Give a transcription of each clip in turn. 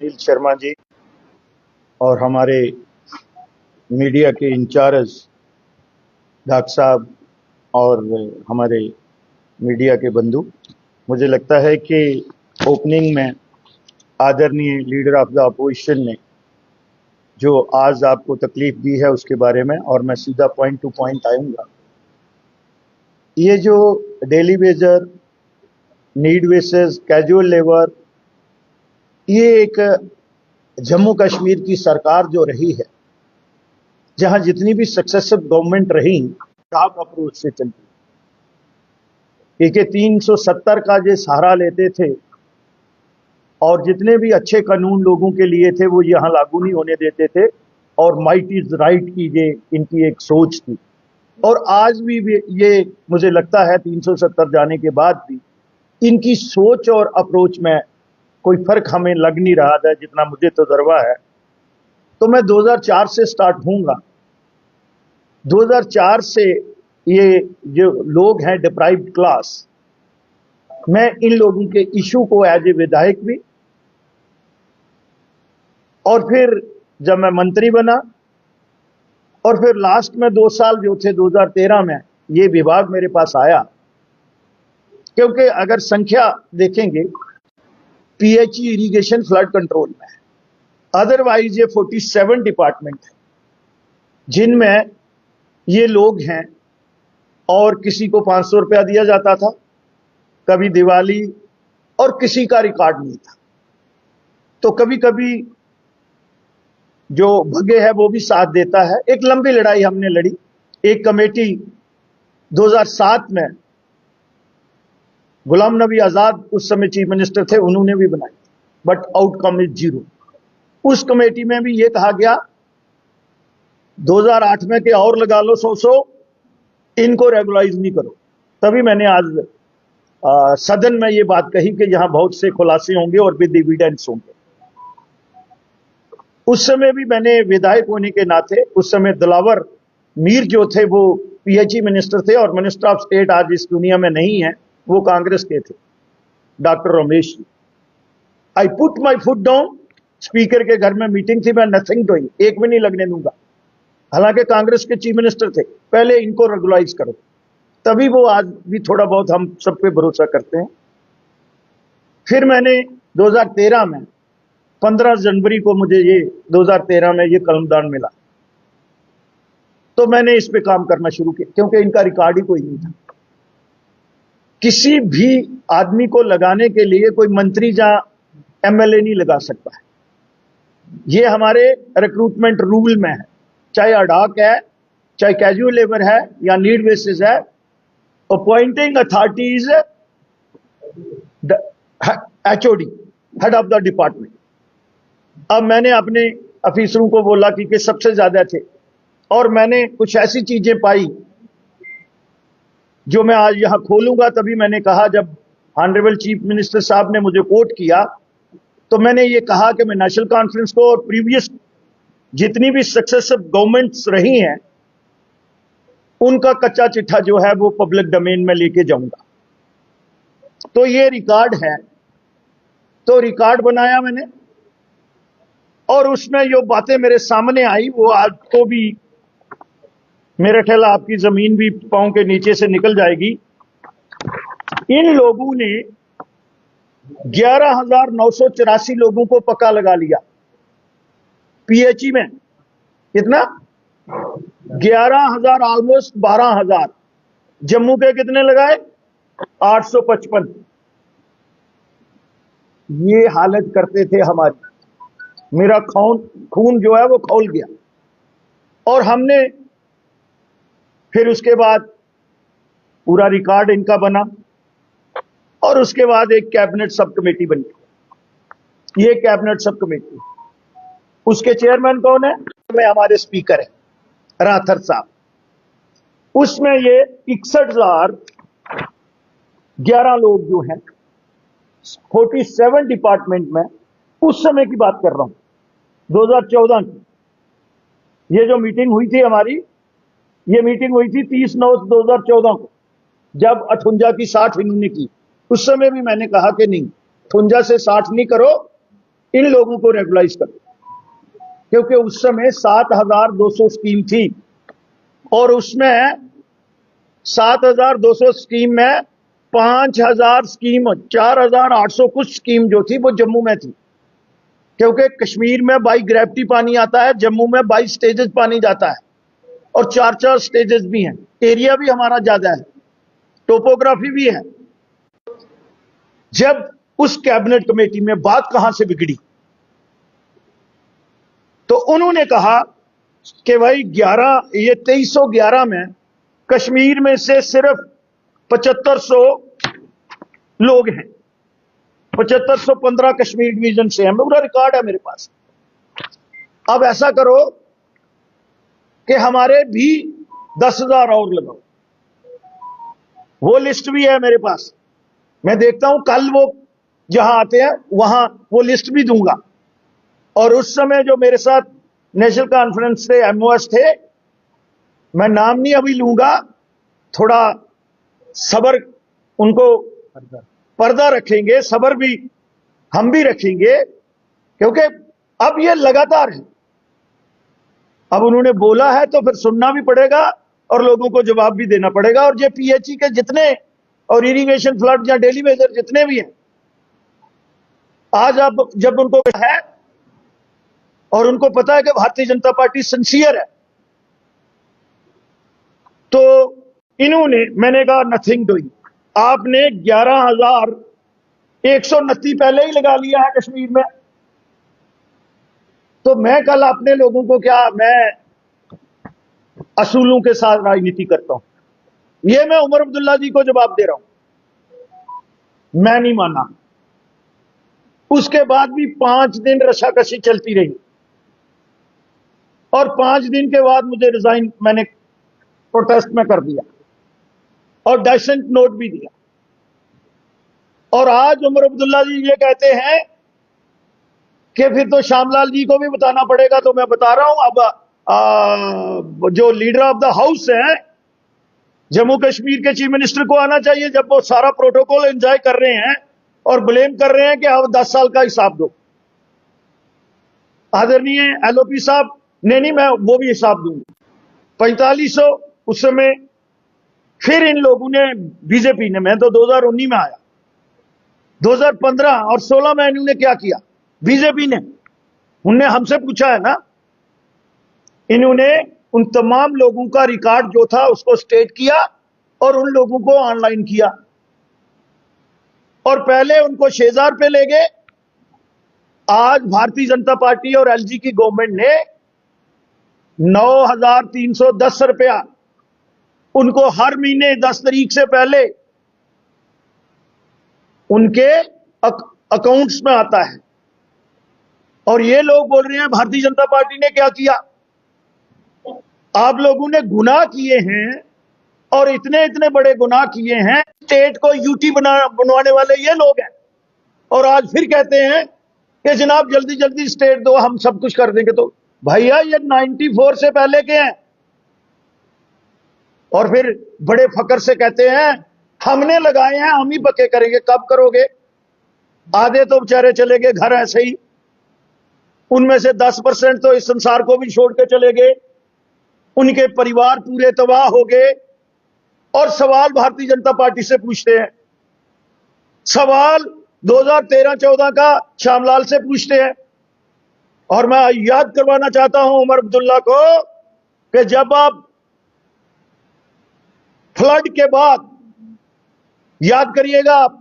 अनिल शर्मा जी और हमारे मीडिया के इंचार्ज डॉक्टर साहब और हमारे मीडिया के बंधु, मुझे लगता है कि ओपनिंग में आदरणीय लीडर ऑफ द अपोजिशन ने जो आज आपको तकलीफ दी है उसके बारे में, और मैं सीधा पॉइंट टू पॉइंट आऊंगा। ये जो daily Vaser, need basis, casual labour, ये एक जम्मू कश्मीर की सरकार जो रही है, जहां जितनी भी सक्सेसिव गवर्नमेंट रही, टॉप अप्रोच से चलती, एक 370 का जो सहारा लेते थे और जितने भी अच्छे कानून लोगों के लिए थे वो यहां लागू नहीं होने देते थे, और माइट इज राइट की ये इनकी एक सोच थी। और आज भी ये मुझे लगता है 370 जाने के बाद भी इनकी सोच और अप्रोच में कोई फर्क हमें लग नहीं रहा था जितना मुझे तजुर्बा है। तो मैं 2004 से स्टार्ट होऊंगा। 2004 से ये जो लोग हैं डिप्राइव्ड क्लास, मैं इन लोगों के इशू को एज ए विधायक भी, और फिर जब मैं मंत्री बना, और फिर लास्ट में 2 साल जो थे 2013 में ये विभाग मेरे पास आया। क्योंकि अगर संख्या देखेंगे पीएचई इरिगेशन फ्लड कंट्रोल में है, अदरवाइज ये 47 डिपार्टमेंट है जिनमें ये लोग हैं, और किसी को 500 रुपया दिया जाता था, कभी दिवाली, और किसी का रिकॉर्ड नहीं था। तो कभी कभी जो भगे है वो भी साथ देता है। एक लंबी लड़ाई हमने लड़ी। एक कमेटी 2007 में गुलाम नबी आजाद उस समय चीफ मिनिस्टर थे, उन्होंने भी बनाई, बट आउटकम इज 0। उस कमेटी में भी ये कहा गया 2008 में कि और लगा लो 100, इनको रेगुलाइज नहीं करो। तभी मैंने आज सदन में ये बात कही कि यहां बहुत से खुलासे होंगे और विद एविडेंस होंगे। उस समय भी मैंने विधायक होने के नाते, उस समय दिलावर मीर जो थे वो पीएचई मिनिस्टर थे, और मिनिस्टर ऑफ स्टेट आज इस दुनिया में नहीं है, वो कांग्रेस के थे, doctor Ramesh ji. I put my foot down, speaker के घर में मीटिंग थी, मैं नथिंग डूइंग, एक भी नहीं लगने दूंगा। हालांकि कांग्रेस के चीफ मिनिस्टर थे, पहले इनको रेगुलाइज करो। तभी वो आज भी थोड़ा बहुत हम सब पे भरोसा करते हैं। फिर मैंने 2013 में 15 जनवरी को मुझे ये 2013 में ये कलमदान मिला, तो मैंने इस पे काम करना शुरू किया, क्योंकि इनका रिकॉर्ड ही कोई नहीं था। किसी भी आदमी को लगाने के लिए कोई मंत्री या एमएलए नहीं लगा सकता है। ये हमारे रिक्रूटमेंट रूल में है, चाहे अडाक है, चाहे कैजुअल लेबर है, या नीड बेसिस है। Appointing authorities HOD, head of the department. अब मैंने अपने अफीसरों को बोला कि सबसे ज्यादा थे, और मैंने कुछ ऐसी चीजें पाई जो मैं आज यहां खोलूंगा। तभी मैंने कहा, जब ऑनरेबल चीफ मिनिस्टर साहब ने मुझे कोट किया, तो मैंने ये कहा कि मैं नेशनल कॉन्फ्रेंस को और प्रीवियस जितनी भी सक्सेसिव गवर्नमेंट्स रही हैं उनका कच्चा चिट्ठा जो है वो पब्लिक डोमेन में लेके जाऊंगा। तो ये रिकॉर्ड है, तो रिकॉर्ड बनाया मैंने, और उसमें जो बातें मेरे सामने आई वो आज तो भी मेरे ख्याल आपकी जमीन भी पांव के नीचे से निकल जाएगी। इन लोगों ने 11,984 लोगों को पक्का लगा लिया पीएचई में। कितना? 11,000, ऑलमोस्ट 12,000। जम्मू के कितने लगाए? 855। ये हालत करते थे हमारी। मेरा खून जो है वो खौल गया। और हमने फिर उसके बाद पूरा रिकॉर्ड इनका बना, और उसके बाद एक कैबिनेट सब कमेटी बनी। ये कैबिनेट सब कमेटी, उसके चेयरमैन कौन है? में हमारे स्पीकर है राथर साहब। उसमें ये 61,011 लोग जो हैं 47 डिपार्टमेंट में, उस समय की बात कर रहा हूं, 2014 की। ये जो मीटिंग हुई थी हमारी, ये मीटिंग हुई थी 30/9/2014 को, जब 58 की 60 इन्होंने की। उस समय भी मैंने कहा कि नहीं, 58 से 60 नहीं करो, इन लोगों को रेगुलाइज करो, क्योंकि उस समय 7,200 स्कीम थी और उसमें 7,200 स्कीम में 5,000 स्कीम 4,800 कुछ स्कीम जो थी वो जम्मू में थी, क्योंकि कश्मीर में बाई ग्रेविटी पानी आता है, जम्मू में बाई स्टेजेस पानी जाता है और 4-4 स्टेजेस भी हैं। एरिया भी हमारा ज्यादा है, टोपोग्राफी भी है। जब उस कैबिनेट कमेटी में बात कहां से बिगड़ी, तो उन्होंने कहा कि भाई 2311 में कश्मीर में से सिर्फ 7500 लोग हैं, 7515 कश्मीर डिवीजन से हैं, पूरा रिकॉर्ड है मेरे पास। अब ऐसा करो कि हमारे भी 10,000 और लगाओ, वो लिस्ट भी है मेरे पास। मैं देखता हूं कल वो जहां आते हैं वहां वो लिस्ट भी दूंगा। और उस समय जो मेरे साथ नेशनल कॉन्फ्रेंस थे, एमओएस थे, मैं नाम नहीं अभी लूंगा, थोड़ा सब्र, उनको पर्दा रखेंगे, सब्र भी हम भी रखेंगे, क्योंकि अब ये लगातार है। अब उन्होंने बोला है तो फिर सुनना भी पड़ेगा और लोगों को जवाब भी देना पड़ेगा। और ये पीएचई के जितने और इरिगेशन फ्लड या डेली वेजर जितने भी हैं, आज अब जब उनको है और उनको पता है कि भारतीय जनता पार्टी सिंसियर है, तो इन्होंने, मैंने कहा नथिंग डूइंग, आपने 11,129 पहले ही लगा लिया है कश्मीर में, तो मैं कल अपने लोगों को क्या, मैं असूलों के साथ राजनीति करता हूं, ये मैं उमर अब्दुल्ला जी को जवाब दे रहा हूं। मैं नहीं माना। उसके बाद भी 5 दिन रशाकशी चलती रही और 5 दिन के बाद मुझे रिजाइन मैंने प्रोटेस्ट में कर दिया और डाइसेंट नोट भी दिया। और आज उमर अब्दुल्ला जी ये कहते हैं कि फिर तो श्यामलाल जी को भी बताना पड़ेगा, तो मैं बता रहा हूं। अब जो लीडर ऑफ द हाउस है जम्मू कश्मीर के चीफ मिनिस्टर को आना चाहिए, जब वो सारा प्रोटोकॉल एंजॉय कर रहे हैं और ब्लेम कर रहे हैं कि अब 10 साल का हिसाब दो। आदरणीय एलओपी साहब, नहीं, मैं वो भी हिसाब दूंगा। 4500 उस समय फिर इन लोगों ने, बीजेपी ने, मैं तो 2019 में आया, 2015 और 16 में इन्होंने क्या किया, बीजेपी ने, उनने हमसे पूछा है ना, इन्होंने उन तमाम लोगों का रिकॉर्ड जो था उसको स्टेट किया और उन लोगों को ऑनलाइन किया और पहले उनको 6,000 पे ले गए। आज भारतीय जनता पार्टी और एलजी की गवर्नमेंट ने 9,310 रुपया उनको हर महीने 10 तारीख से पहले उनके अकाउंट्स में आता है। और ये लोग बोल रहे हैं भारतीय जनता पार्टी ने क्या किया। आप लोगों ने गुनाह किए हैं और इतने इतने बड़े गुनाह किए हैं, स्टेट को यूटी बनवाने वाले ये लोग हैं। और आज फिर कहते हैं कि जनाब जल्दी जल्दी स्टेट दो, हम सब कुछ कर देंगे। तो भैया ये 94 से पहले के हैं। और फिर बड़े फकर से कहते हैं हमने लगाए हैं, हम ही पक्के करेंगे। कब करोगे? आधे तो बेचारे चले गए घर ऐसे ही, उनमें से 10% तो इस संसार को भी छोड़ के चले गए, उनके परिवार पूरे तबाह हो गए। और सवाल भारतीय जनता पार्टी से पूछते हैं, सवाल 2013-14 का श्यामलाल से पूछते हैं। और मैं याद करवाना चाहता हूं उमर अब्दुल्ला को कि जब आप फ्लड के बाद, याद करिएगा आप,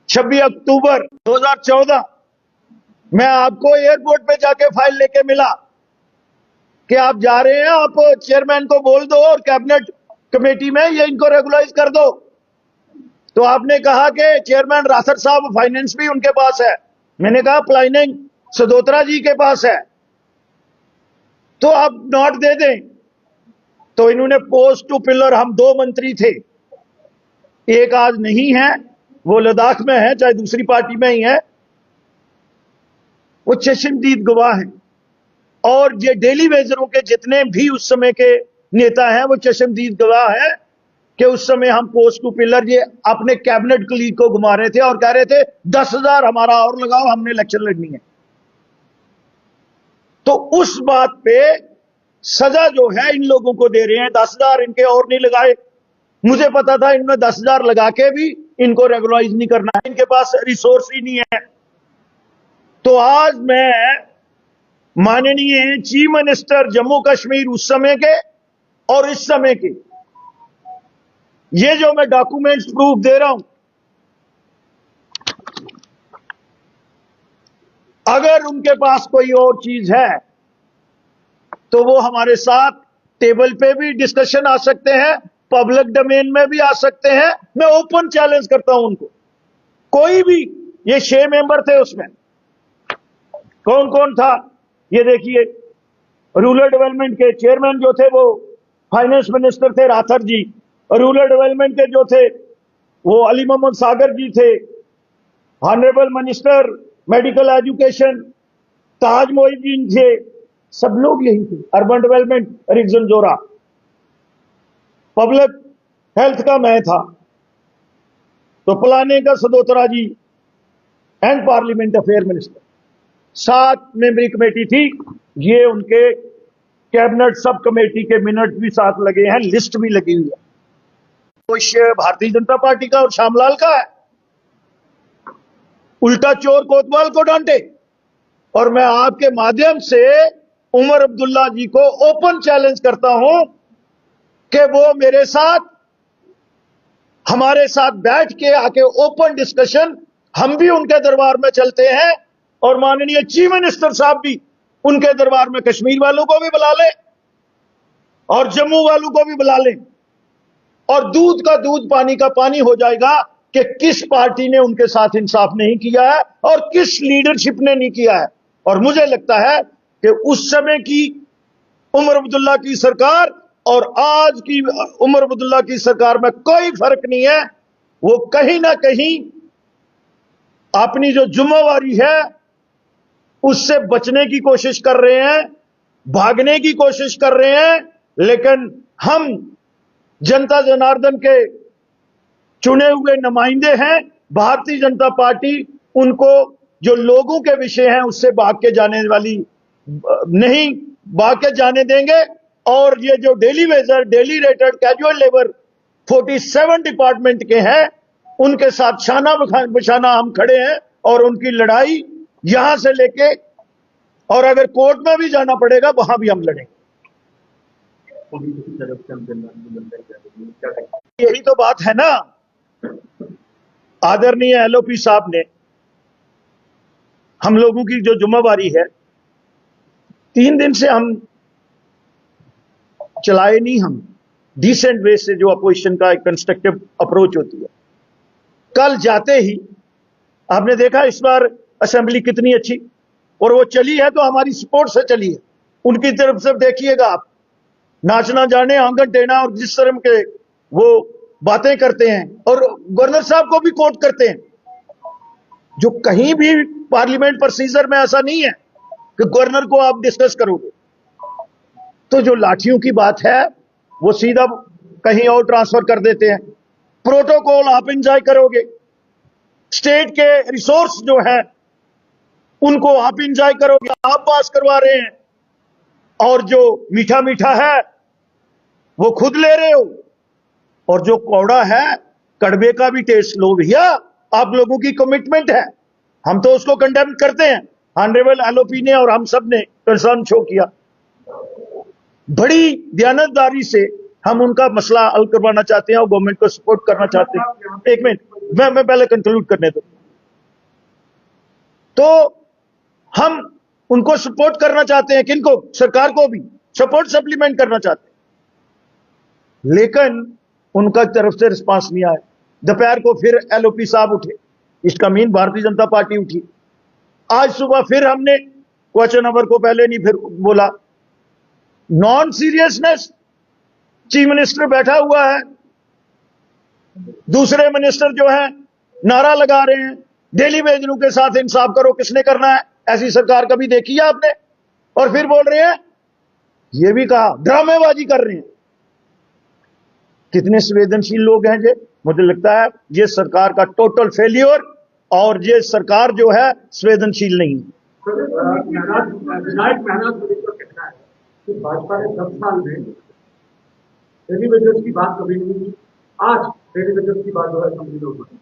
26 अक्टूबर 2014 मैं आपको एयरपोर्ट पे जाके फाइल लेके मिला कि आप जा रहे हैं, आप चेयरमैन को बोल दो और कैबिनेट कमेटी में ये इनको रेगुलाइज कर दो। तो आपने कहा कि चेयरमैन रासर साहब, फाइनेंस भी उनके पास है। मैंने कहा प्लानिंग सदोत्रा जी के पास है, तो आप नोट दे दें। तो इन्होंने पोस्ट टू पिलर, हम 2 मंत्री थे, एक आज नहीं है, वो लद्दाख में है, चाहे दूसरी पार्टी में ही है, वो चश्मदीद गवाह हैं। और ये डेली वेजरों के जितने भी उस समय के नेता हैं वो चश्मदीद गवाह हैं कि उस समय हम पोस्ट टू पिलर ये अपने कैबिनेट क्लीग को घुमा रहे थे और कह रहे थे 10,000 हमारा और लगाओ, हमने इलेक्शन लड़नी है। तो उस बात पे सजा जो है इन लोगों को दे रहे हैं, 10,000 इनके और नहीं लगाए। मुझे पता था इनमें 10,000 लगा के भी इनको रेगुलराइज नहीं करना है, इनके पास रिसोर्स ही नहीं है। तो आज मैं माननीय चीफ मिनिस्टर जम्मू कश्मीर उस समय के और इस समय के, ये जो मैं डॉक्यूमेंट्स प्रूफ दे रहा हूं, अगर उनके पास कोई और चीज है तो वो हमारे साथ टेबल पे भी डिस्कशन आ सकते हैं, पब्लिक डोमेन में भी आ सकते हैं। मैं ओपन चैलेंज करता हूं उनको, कोई भी, ये 6 मेंबर थे उसमें, कौन कौन था ये देखिए। रूरल डेवलपमेंट के चेयरमैन जो थे वो फाइनेंस मिनिस्टर थे राठौर जी, और रूरल डेवलपमेंट के जो थे वो अली मोहम्मद सागर जी थे। ऑनरेबल मिनिस्टर मेडिकल एजुकेशन ताज मोइनुद्दीन थे, सब लोग यही थे। अर्बन डेवलपमेंट रिगजन जोरा, पब्लिक हेल्थ का मैं था, तो प्लानिंग का Sadotra ji and parliament affair minister, 7 मेंबरी कमेटी थी। ये उनके कैबिनेट सब कमेटी के मिनट भी साथ लगे हैं, लिस्ट भी लगी हुई है। तो भारतीय जनता पार्टी का और श्यामलाल का है, उल्टा चोर कोतवाल को डांटे। और मैं आपके माध्यम से उमर अब्दुल्ला जी को ओपन चैलेंज करता हूं कि वो मेरे साथ, हमारे साथ बैठ के आके ओपन डिस्कशन, हम भी उनके दरबार में चलते हैं और माननीय चीफ मिनिस्टर साहब भी उनके दरबार में कश्मीर वालों को भी बुला लें और जम्मू वालों को भी बुला लें, और दूध का दूध पानी का पानी हो जाएगा कि किस पार्टी ने उनके साथ इंसाफ नहीं किया है और किस लीडरशिप ने नहीं किया है। और मुझे लगता है कि उस समय की उमर अब्दुल्ला की सरकार और आज की उमर अब्दुल्ला की सरकार में कोई फर्क नहीं है। वो कहीं ना कहीं अपनी जो जिम्मेवारी है उससे बचने की कोशिश कर रहे हैं, भागने की कोशिश कर रहे हैं। लेकिन हम जनता जनार्दन के चुने हुए नुमाइंदे हैं, भारतीय जनता पार्टी उनको जो लोगों के विषय हैं उससे भाग के जाने वाली नहीं, भाग के जाने देंगे। और ये जो daily Vaser, daily rated, casual labour 47 department के हैं, उनके साथ शाना बशाना हम खड़े हैं और उनकी लड़ाई यहां से लेके, और अगर कोर्ट में भी जाना पड़ेगा वहां भी हम लड़ेंगे। यही तो बात है ना, आदरणीय एलओपी साहब ने हम लोगों की जो जिम्मेवारी है, 3 दिन से हम चलाए नहीं, हम डिसेंट वे से, जो अपोजिशन का एक कंस्ट्रक्टिव अप्रोच होती है। कल जाते ही आपने देखा इस बार असेंबली कितनी अच्छी, और वो चली है तो हमारी सपोर्ट से चली है। उनकी तरफ से देखिएगा आप, नाचना जाने आंगन टेढ़ा, और जिस तरह के वो बातें करते हैं, और गवर्नर साहब को भी कोट करते हैं, जो कहीं भी पार्लियामेंट प्रोसीजर में ऐसा नहीं है कि गवर्नर को आप डिस्कस करोगे। तो जो लाठियों की बात है वो सीधा कहीं और ट्रांसफर कर देते हैं। प्रोटोकॉल आप एंजॉय करोगे, स्टेट के रिसोर्स जो है उनको आप एंजॉय करोगे, आप पास करवा रहे हैं, और जो मीठा मीठा है वो खुद ले रहे हो, और जो कौड़ा है कड़वे का भी टेस्ट लो भैया। आप लोगों की कमिटमेंट है, हम तो उसको कंडेम करते हैं। ऑनरेबल एलओपी ने और हम सब ने कंसर्न शो किया, बड़ी दयानतदारी से हम उनका मसला हल करवाना चाहते हैं और गवर्नमेंट को सपोर्ट करना चाहते हैं। एक मिनट, मैं पहले कंक्लूड करने दो। तो हम उनको सपोर्ट करना चाहते हैं, किनको? सरकार को भी सपोर्ट सप्लीमेंट करना चाहते हैं, लेकिन उनका तरफ से रिस्पांस नहीं आया। दोपहर को फिर एलओपी साहब उठे, इसका मीन भारतीय जनता पार्टी उठी। आज सुबह फिर हमने क्वेश्चन आवर को पहले नहीं फिर बोला। नॉन सीरियसनेस, चीफ मिनिस्टर बैठा हुआ है, दूसरे मिनिस्टर जो है नारा लगा रहे हैं डेली वेजरों के साथ इंसाफ करो। किसने करना है? ऐसी सरकार कभी देखी है आपने? और फिर बोल रहे हैं, ये भी कहा ड्रामेबाजी कर रहे हैं। कितने संवेदनशील लोग हैं ये। मुझे लगता है ये सरकार का टोटल फेलियर, और ये सरकार जो है संवेदनशील नहीं है। विनायक मेहनाज का कहना है कि भाजपा ने 10 साल में डेली वेजेस की बात कभी नहीं की, आज डेली वेजेस की बात जो है असेंबली में उठाई।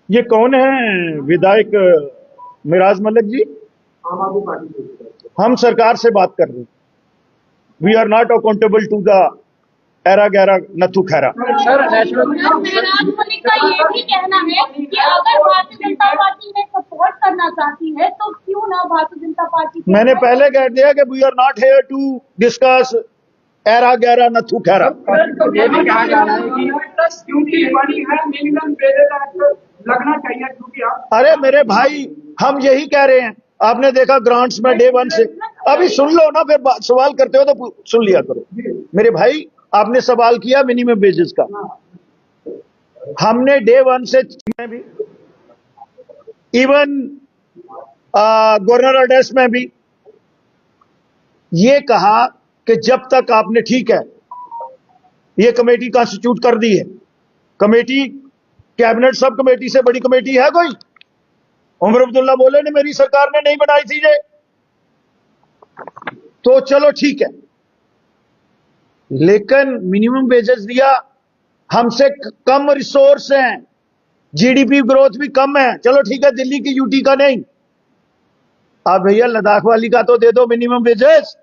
ये कौन है विधायक मिराज मलिक जी? आम आदमी पार्टी के हम सरकार से बात कर रहे हैं। We are not accountable to the एरा गैरा नथु खैरा। मिराज मलिक का ये भी कहना है कि अगर भारतीय जनता पार्टी ने सपोर्ट करना चाहती है तो क्यों ना भारतीय जनता पार्टी। मैंने पहले कह दिया कि we are not here to discuss एरा गैरा नथु खैरा। ये भी कहा जा रहा है कि ड्यूटी बनी है, मिनिमम वेजेस लगना चाहिए, क्योंकि आप। अरे मेरे भाई, हम यही कह रहे हैं। आपने देखा ग्रांट्स में डे 1 से, अभी सुन लो ना, फिर सवाल करते हो तो सुन लिया करो। मेरे भाई, आपने सवाल किया मिनिमम वेजेस का। हमने डे 1 से भी, इवन गवर्नर एड्रेस में भी ये कहा कि जब तक आपने, ठीक है, ये कमेटी कॉन्स्टिट्यूट कर दी है, कमेटी कैबिनेट सब कमेटी से बड़ी कमेटी है कोई? उमर अब्दुल्ला बोले ने मेरी सरकार ने नहीं बनाई थी ये, तो चलो ठीक है, लेकिन मिनिमम वेजेस दिया, हमसे कम रिसोर्स हैं, जीडीपी ग्रोथ भी कम है, चलो ठीक है, दिल्ली की यूटी का नहीं। आप भैया लद्दाख वाली का तो दे दो मिनिमम वेजेस,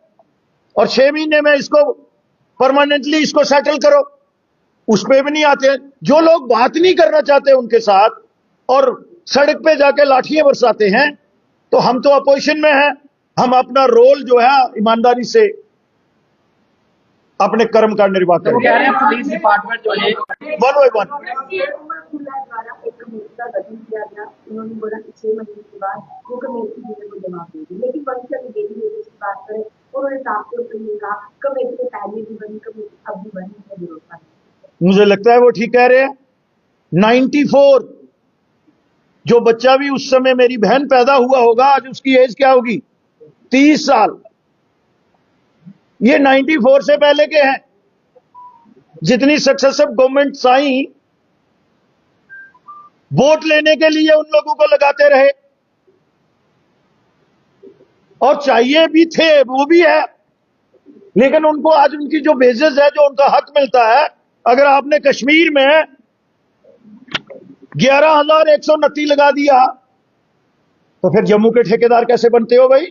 और 6 महीने में इसको परमानेंटली इसको सेटल करो। उस पे भी नहीं आते। जो लोग बात नहीं करना चाहते उनके साथ और सड़क पे जाके लाठियां बरसाते हैं, तो हम तो अपोजिशन में हैं। हम अपना रोल जो है ईमानदारी से अपने कर्म का निर्वाह करें। कह रहे हैं पुलिस डिपार्टमेंट जो है 1/1 द्वारा एक कमेटी का गठन किया गया। उन्होंने बोला कि 6 महीने के बाद वो कमेटी जिले को जवाब देगी, लेकिन वहीं से डेली वेजेस की बात करें, उन्होंने साफ तौर पर ये कहा कमेटी से पहले भी बनी, कमेटी अब भी बनी है, भरोसा नहीं। मुझे लगता है वो ठीक कह रहे हैं। 94 जो बच्चा भी उस समय मेरी बहन पैदा हुआ होगा, आज उसकी एज क्या होगी? 30 साल। ये 94 से पहले के हैं। जितनी सक्सेसिव गवर्नमेंट्स आई, वोट लेने के लिए उन लोगों को लगाते रहे, और चाहिए भी थे, वो भी है, लेकिन उनको आज उनकी जो वेजेस है, जो उनका हक मिलता है, अगर आपने कश्मीर में 11,129 लगा दिया, तो फिर जम्मू के ठेकेदार कैसे बनते हो भाई?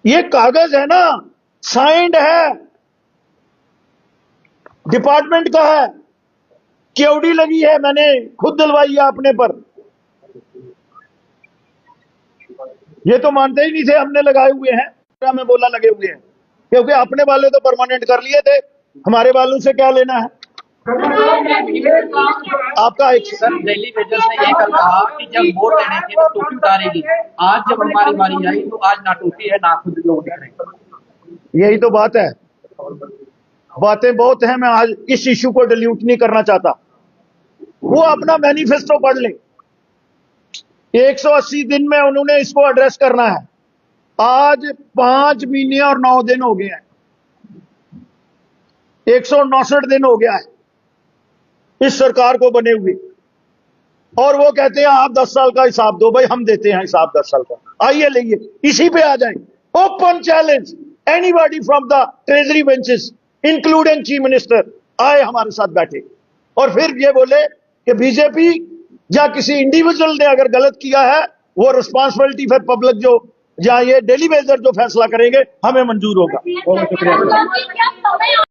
ये कागज है ना, साइंड है, डिपार्टमेंट का है, केवड़ी लगी है, मैंने खुद दिलवाई है अपने पर। ये तो मानते ही नहीं थे हमने लगाए हुए हैं, में बोला लगे हुए हैं, क्योंकि अपने वाले तो परमानेंट कर लिए थे, हमारे वालों से क्या लेना है? आपका एक सर दिल्ली वेजेस ने ये कल कहा कि जब वोट देने थे तो टोपी उतारेगी, आज जब हमारी बारी आई तो आज ना टोपी है ना खुद लोग दिख रहे हैं। यही तो बात है। बातें बहुत हैं, मैं आज इस इश्यू को डिल्यूट नहीं करना चाहता। वो अपना मैनिफेस्टो पढ़ ले, 180 दिन में उन्होंने इसको एड्रेस करना है। आज 5 महीने और 9 दिन हो गए हैं, 169 दिन हो गया है इस सरकार को बने हुए, और वो कहते हैं आप 10 साल का हिसाब दो। भाई हम देते हैं हिसाब 10 साल का, आइए लेइए, इसी पे आ जाए। Open challenge, anybody from the treasury benches including chief minister आए हमारे साथ बैठे, और फिर ये बोले कि बीजेपी या किसी इंडिविजुअल ने अगर गलत किया है, वो रिस्पॉन्सिबिलिटी फॉर पब्लिक जो, या ये डेली वेजर जो फैसला करेंगे, हमें मंजूर होगा। बहुत शुक्रिया।